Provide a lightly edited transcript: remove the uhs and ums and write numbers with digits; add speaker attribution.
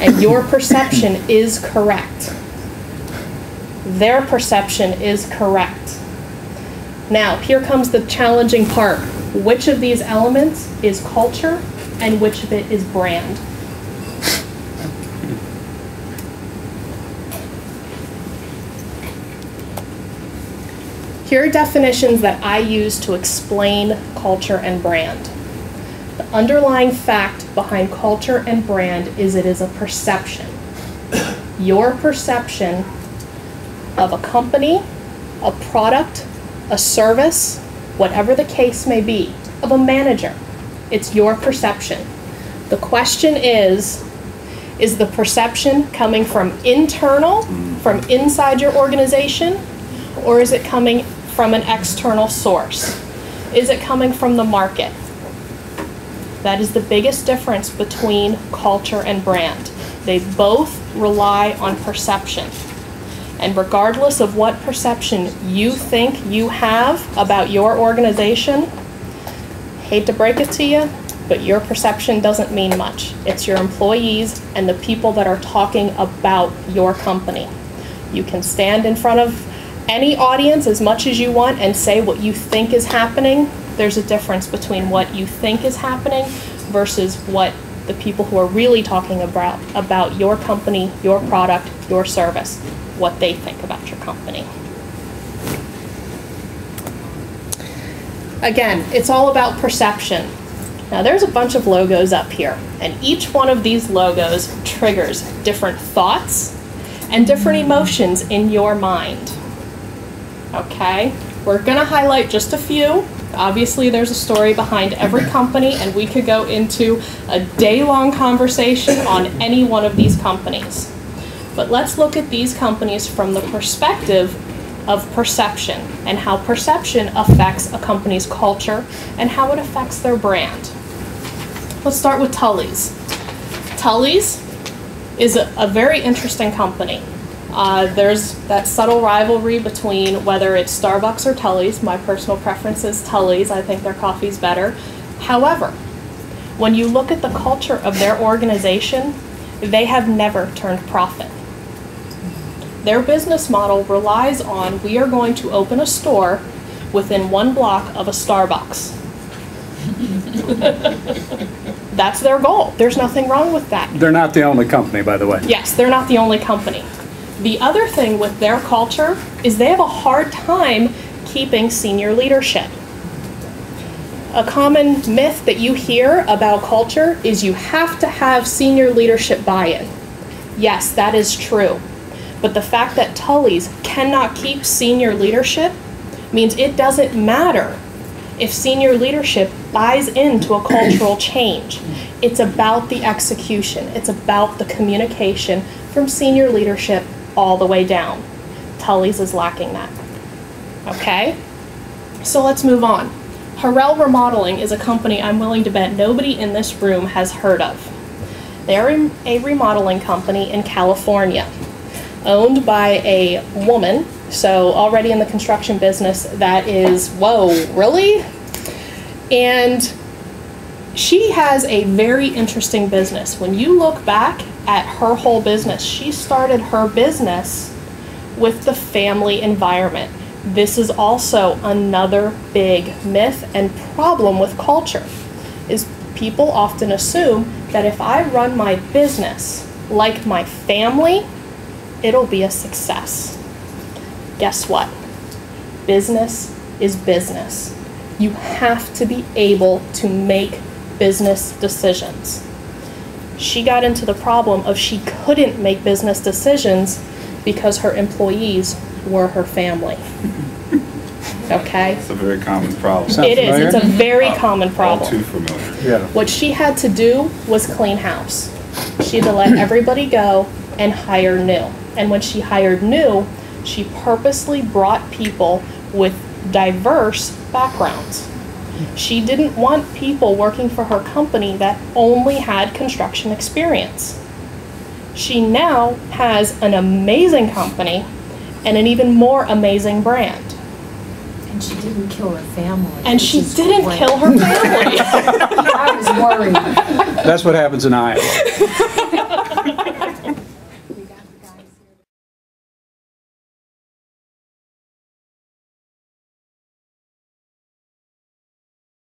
Speaker 1: And your perception is correct. Their perception is correct. Now, here comes the challenging part. Which of these elements is culture and which of it is brand? Here are definitions that I use to explain culture and brand. The underlying fact behind culture and brand is it is a perception. Your perception of a company, a product, a service, whatever the case may be, of a manager. It's your perception. The question is the perception coming from internal, from inside your organization, or is it coming from an external source? Is it coming from the market? That is the biggest difference between culture and brand. They both rely on perception. And regardless of what perception you think you have about your organization, hate to break it to you, but your perception doesn't mean much. It's your employees and the people that are talking about your company. You can stand in front of any audience as much as you want and say what you think is happening. There's a difference between what you think is happening versus what the people who are really talking about your company, your product, your service, what they think about your company. Again, it's all about perception. Now there's a bunch of logos up here, and each one of these logos triggers different thoughts and different emotions in your mind. Okay, we're gonna highlight just a few. Obviously there's a story behind every company, and we could go into a day-long conversation on any one of these companies. But let's look at these companies from the perspective of perception and how perception affects a company's culture and how it affects their brand. Let's start with Tully's. Tully's is a very interesting company. There's that subtle rivalry between whether it's Starbucks or Tully's. My personal preference is Tully's. I think their coffee's better. However, when you look at the culture of their organization, they have never turned profit. Their business model relies on, we are going to open a store within 1 block of a Starbucks. That's their goal. There's nothing wrong with that.
Speaker 2: They're not the only company, by the way.
Speaker 1: Yes, they're not the only company. The other thing with their culture is they have a hard time keeping senior leadership. A common myth that you hear about culture is you have to have senior leadership buy-in. Yes, that is true. But the fact that Tully's cannot keep senior leadership means it doesn't matter if senior leadership buys into a cultural change. It's about the execution. It's about the communication from senior leadership all the way down. Tully's is lacking that. Okay? So let's move on. Harrell Remodeling is a company I'm willing to bet nobody in this room has heard of. They're a remodeling company in California, owned by a woman, so already in the construction business that is, whoa, really? And she has a very interesting business. When you look back at her whole business, she started her business with the family environment. This is also another big myth and problem with culture, is people often assume that if I run my business like my family, it'll be a success. Guess what? Business is business. You have to be able to make business decisions. She got into the problem of she couldn't make business decisions because her employees were her family. Okay?
Speaker 3: It's a very common problem.
Speaker 1: It is. It's a very common problem.
Speaker 3: All too familiar.
Speaker 2: Yeah.
Speaker 1: What she had to do was clean house. She had to let everybody go and hire new. And when she hired new, she purposely brought people with diverse backgrounds. She didn't want people working for her company that only had construction experience. She now has an amazing company and an even more amazing brand.
Speaker 4: And she didn't kill her family.
Speaker 1: And she didn't kill her family.
Speaker 4: I was worried.
Speaker 2: That's what happens in Iowa.